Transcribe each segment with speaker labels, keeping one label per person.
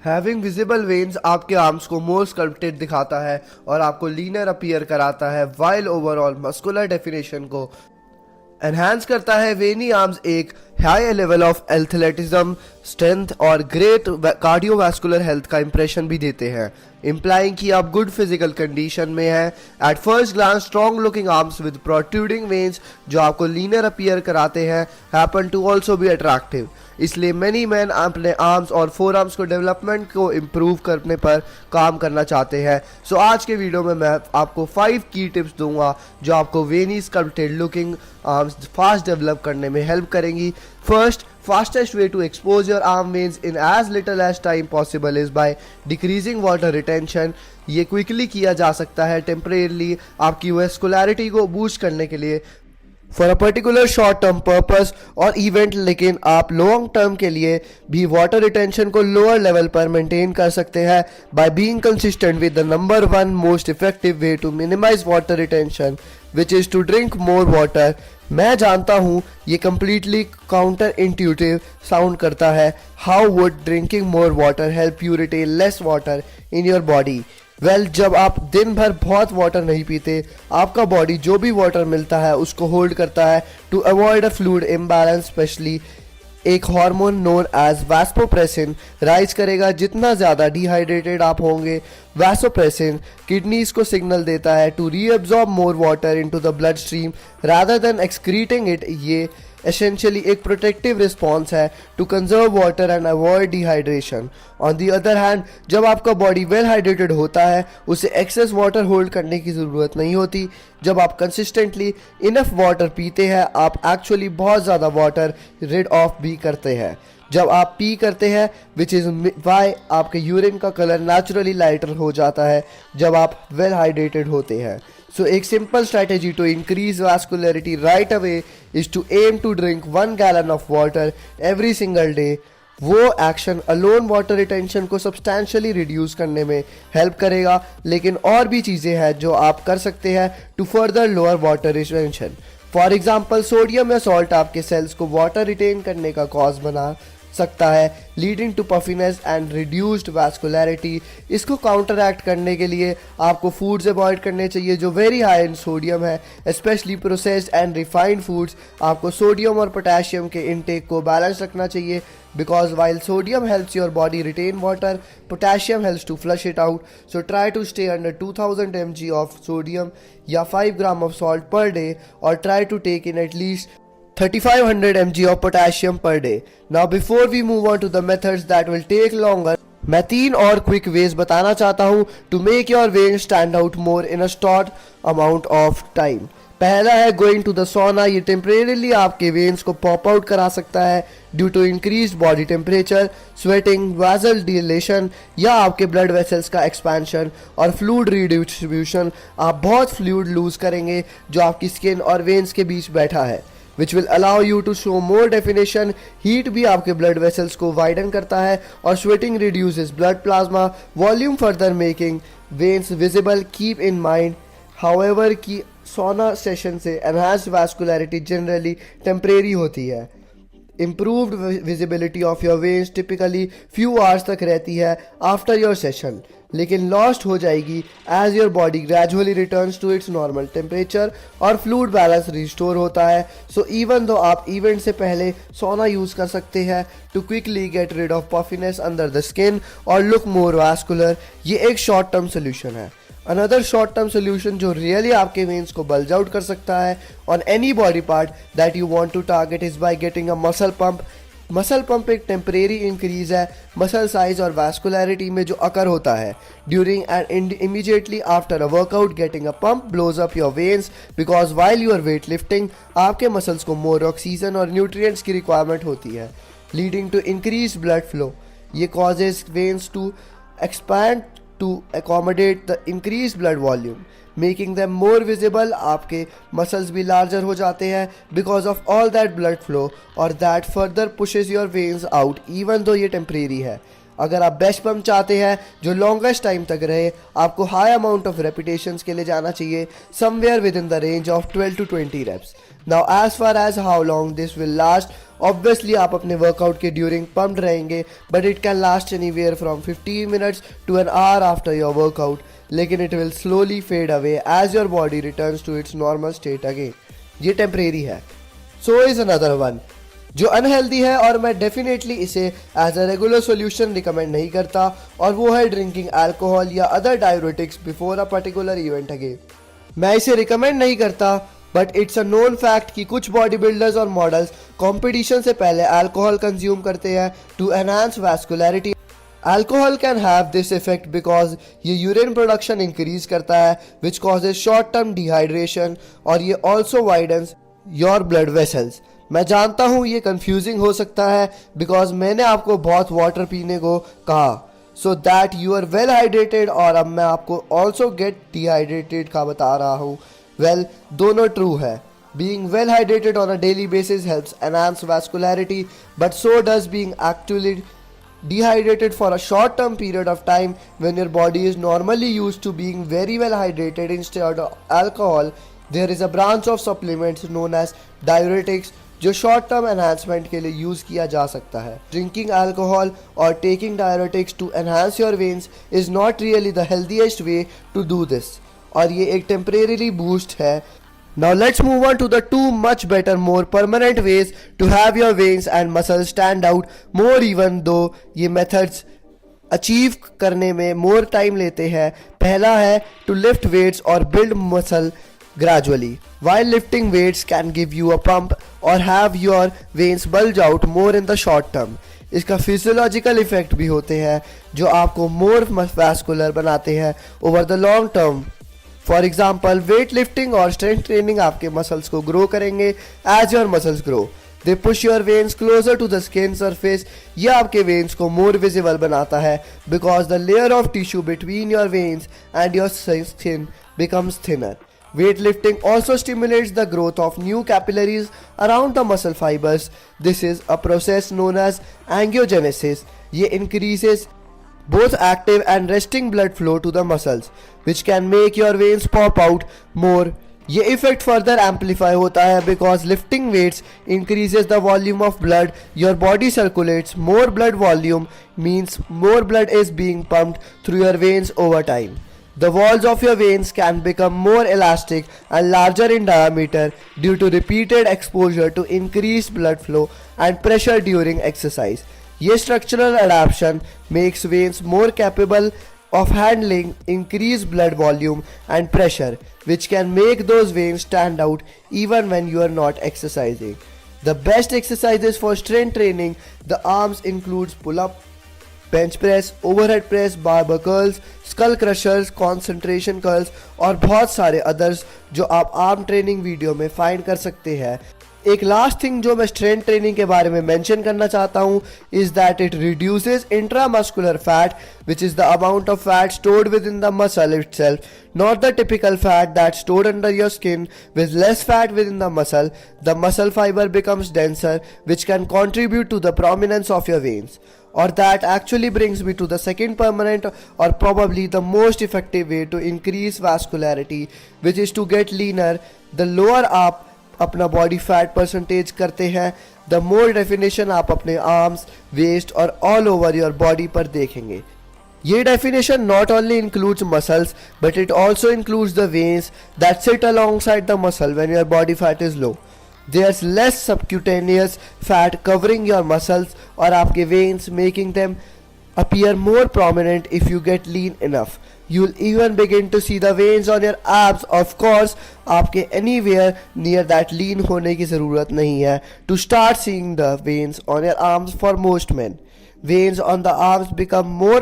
Speaker 1: Having visible veins आपके arms को मोर sculpted दिखाता है और आपको लीनर अपीयर कराता है, वाइल ओवरऑल मस्कुलर डेफिनेशन को एनहांस करता है। वेनी आर्म्स एक high level of athleticism, strength और ग्रेट कार्डियोवैस्कुलर हेल्थ का इंप्रेशन भी देते हैं, इम्प्लाइंग कि आप गुड फिजिकल कंडीशन में हैं। At first glance strong looking arms with protruding veins जो आपको लीनर अपीयर कराते हैं happen to also be attractive. इसलिए मैनी मैन अपने आर्म्स और फोर आर्म्स को डेवलपमेंट को इम्प्रूव करने पर काम करना चाहते हैं। सो आज के वीडियो में मैं आपको 5 की टिप्स दूंगा जो आपको veiny sculpted looking arms fast develop करने में हेल्प करेंगी। First, fastest way to expose your arm veins in as little as time possible is by decreasing water retention। ये क्विकली किया जा सकता है टेम्परेरली आपकी वेस्कुलरिटी को बूस्ट करने के लिए for a particular short term purpose और इवेंट, लेकिन आप लॉन्ग टर्म के लिए भी वाटर रिटेंशन को लोअर लेवल पर मेंटेन कर सकते हैं by being consistent with the number 1 most effective way to minimize water retention which is to drink more water. मैं जानता हूँ ये कंप्लीटली काउंटर इंट्यूटिव साउंड करता है। How would drinking more water help you retain less water in your body? Well, जब आप दिन भर बहुत वाटर नहीं पीते, आपका बॉडी जो भी वाटर मिलता है उसको होल्ड करता है to avoid a fluid imbalance. Especially एक hormone known as vasopressin rise करेगा। जितना ज़्यादा डिहाइड्रेटेड आप होंगे, वैसोप्रेसिन किडनीज को सिग्नल देता है to reabsorb more water into the blood stream rather than excreting it. ये एसेंशियली एक प्रोटेक्टिव रिस्पॉन्स है to conserve water and avoid dehydration. On the other hand, जब आपका बॉडी वेल हाइड्रेटेड होता है उसे एक्सेस वाटर होल्ड करने की ज़रूरत नहीं होती। जब आप कंसिस्टेंटली इनफ वाटर पीते हैं, आप एक्चुअली बहुत ज़्यादा वाटर रिड ऑफ भी करते हैं। जब आप पी करते हैं, विच इज़ वाई आपके यूरिन का कलर नेचुरली लाइटर हो जाता है जब आप वेल हाइड्रेटेड होते हैं। सो एक simple strategy to increase vascularity right away is to aim to drink 1 gallon of water every single day. वो एक्शन अलोन वाटर रिटेंशन को सब्सटैंशियली रिड्यूस करने में हेल्प करेगा, लेकिन और भी चीज़ें हैं जो आप कर सकते हैं to further lower water retention. For example, sodium या सॉल्ट आपके सेल्स को वाटर रिटेन करने का कॉज बना सकता है, leading to puffiness and reduced vascularity. इसको काउंटरएक्ट करने के लिए आपको फूड्स अवॉइड करने चाहिए जो वेरी हाई इन सोडियम है, especially processed and refined foods. आपको सोडियम और पोटेशियम के इनटेक को बैलेंस रखना चाहिए because while sodium helps your body retain water, potassium helps to flush it out. So try to stay under 2000 mg of sodium या 5 gram of salt per day, or try to take in at least 3500 mg of potassium per day. Now before we move on to the methods that will take longer, मैं 3 और quick veg बताना चाहता हूँ to make your veins stand out more in a short amount of time. पहला है going to the सोना। ये temporarily आपके वेन्स को पॉप आउट करा सकता है due to increase body temperature, sweating, vasodilation या आपके ब्लड वेसल्स का एक्सपेंशन और फ्लूइड रीडिस्ट्रीब्यूशन। आप बहुत फ्लूइड लूज करेंगे जो आपकी स्किन और वेन्स के बीच बैठा है, which will allow you to show more definition। Heat भी आपके ब्लड वेसल्स को वाइडन करता है और sweating reduces blood plasma volume further making veins visible। Keep in mind however कि सोना सेशन से enhanced vascularity generally temporary होती है। Improved visibility of your veins typically few hours तक रहती है after your session, लेकिन लॉस्ट हो जाएगी as your body gradually returns to its normal temperature और फ्लूइड बैलेंस रिस्टोर होता है। सो इवन दो आप इवेंट से पहले सोना यूज कर सकते हैं to quickly get rid of puffiness under the skin और लुक मोर वास्कुलर। ये एक शॉर्ट टर्म सोल्यूशन है। अनदर शॉर्ट टर्म सोल्यूशन जो रियली आपके वेन्स को बल्ज आउट कर सकता है on any body part that you want to target is by getting a muscle pump. Muscle pump एक टेम्परेरी इंक्रीज है मसल साइज और वैस्कुलरिटी में जो अकर होता है during and immediately after a workout. Getting a pump blows up your veins because while you are weight lifting आपके muscles को more oxygen और न्यूट्रिएंट्स की रिक्वायरमेंट होती है, leading to increase blood flow. ये causes veins to expand to accommodate the increased blood volume, making them more visible। आपके muscles भी larger हो जाते हैं because of all that blood flow और that further pushes your veins out even though ये temporary है। अगर आप बेस्ट पंप चाहते हैं जो लॉन्गेस्ट टाइम तक रहे, आपको हाई अमाउंट ऑफ रेपिटेशंस के लिए जाना चाहिए somewhere with in the range of 12 to 20 reps। Now as far as how long this will last, obviously आप अपने वर्कआउट के ड्यूरिंग पम्प्ड रहेंगे, but it can last anywhere from 15 minutes to an hour after your workout, लेकिन it will slowly fade away as your body returns to its normal state again. ये temporary है। So is another one जो unhealthy है, और मैं definitely इसे as a regular solution recommend नहीं करता, और वो है ड्रिंकिंग अल्कोहल या other diuretics before a particular event again. मैं इसे रिकमेंड नहीं करता, but it's a known fact कि कुछ बॉडी बिल्डर्स और मॉडल्स कंपटीशन से पहले अल्कोहल कंज्यूम करते हैं to enhance vascularity. Alcohol can have this effect because ये यूरिन प्रोडक्शन इंक्रीज करता है which causes short term dehydration, और ये also widens your blood vessels. मैं जानता हूँ ये कंफ्यूजिंग हो सकता है बिकॉज मैंने आपको बहुत वाटर पीने को कहा so that you are well hydrated, और अब मैं आपको ऑल्सो गेट डिहाइड्रेटेड का बता रहा हूँ। वेल, दोनों ट्रू है। Being well hydrated on a daily basis helps enhance vascularity, but so does being actually dehydrated for a short term period of time when your body is normally used to being very well hydrated. Instead of alcohol, there is a branch of supplements known as diuretics जो short term enhancement के लिए use किया जा सकता है। Drinking alcohol और taking diuretics to enhance your veins is not really the healthiest way to do this, और ये एक टेम्परेरी बूस्ट है। Now let's move on to the two much better, more permanent ways to have your veins and muscles stand out more, even though ये methods achieve करने में more time लेते हैं। पहला है to lift weights or build muscle gradually. While lifting weights can give you a pump or have your veins bulge out more in the short term, इसका physiological effect भी होते हैं जो आपको more vascular बनाते हैं over the long term. For example, weight lifting और strength training आपके मसल्स को ग्रो करेंगे as your muscles grow. They push your veins closer to the skin surface. ये आपके वेन्स को मोर विजिबल बनाता है because the layer of tissue between your veins and your skin becomes thinner. Weight lifting also stimulates the growth of new capillaries around the muscle fibres. This is a process known as एंगियोजेनेसिस। ये increases both active and resting blood flow to the muscles, which can make your veins pop out more. ये effect further amplify होता है because lifting weights increases the volume of blood your body circulates. More blood volume means more blood is being pumped through your veins over time. The walls of your veins can become more elastic and larger in diameter due to repeated exposure to increased blood flow and pressure during exercise. ये structural adaptation makes veins more capable of handling increased blood volume and pressure, which can make those veins stand out even when you are not exercising. The best exercises for strength training the arms includes pull-up, bench press, overhead press, barbell curls, skull crushers, concentration curls और बहुत सारे others जो आप arm training video में find कर सकते हैं. एक लास्ट थिंग जो मैं स्ट्रेंथ ट्रेनिंग के बारे में मेंशन करना चाहता हूँ is that it reduces intramuscular fat which is the amount of fat stored within the muscle itself, not the typical fat that's stored under your skin. With less fat within the muscle fiber becomes denser, which can contribute to the prominence of your veins. Or that actually brings me to the second permanent or probably the most effective way to increase vascularity, which is to get leaner. The lower आप अपना body fat percentage करते हैं, the more definition आप अपने arms, waste और all over your body पर देखेंगे. ये definition not only includes muscles but it also includes the veins that seat alongside the muscle when your body fat is low. There's less subcutaneous fat covering your muscles और आपके veins, making them appear more prominent if you get lean enough. You'll even begin to see the veins on your abs. Of course, आपके anywhere near that lean होने की ज़रूरत नहीं है to start seeing the veins on your arms for most men. Veins on the arms become more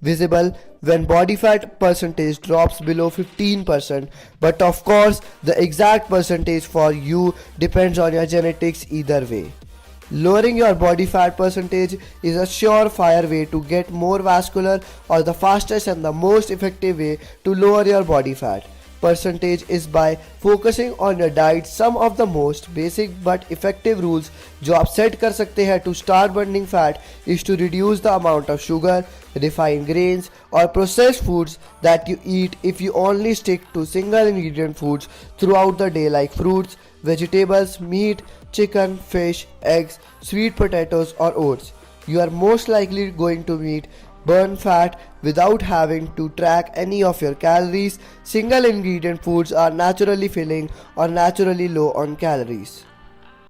Speaker 1: visible when body fat percentage drops below 15%. But of course, the exact percentage for you depends on your genetics either way. Lowering your body fat percentage is a surefire way to get more vascular or the fastest and the most effective way to lower your body fat. percentage is by focusing on your diet. Some of the most basic but effective rules जो आप set कर सकते हैं to start burning fat is to reduce the amount of sugar, refined grains or processed foods that you eat. If you only stick to single ingredient foods throughout the day like fruits, vegetables, meat, chicken, fish, eggs, sweet potatoes or oats, you are most likely going to burn fat without having to track any of your calories. Single ingredient foods are naturally filling or naturally low on calories.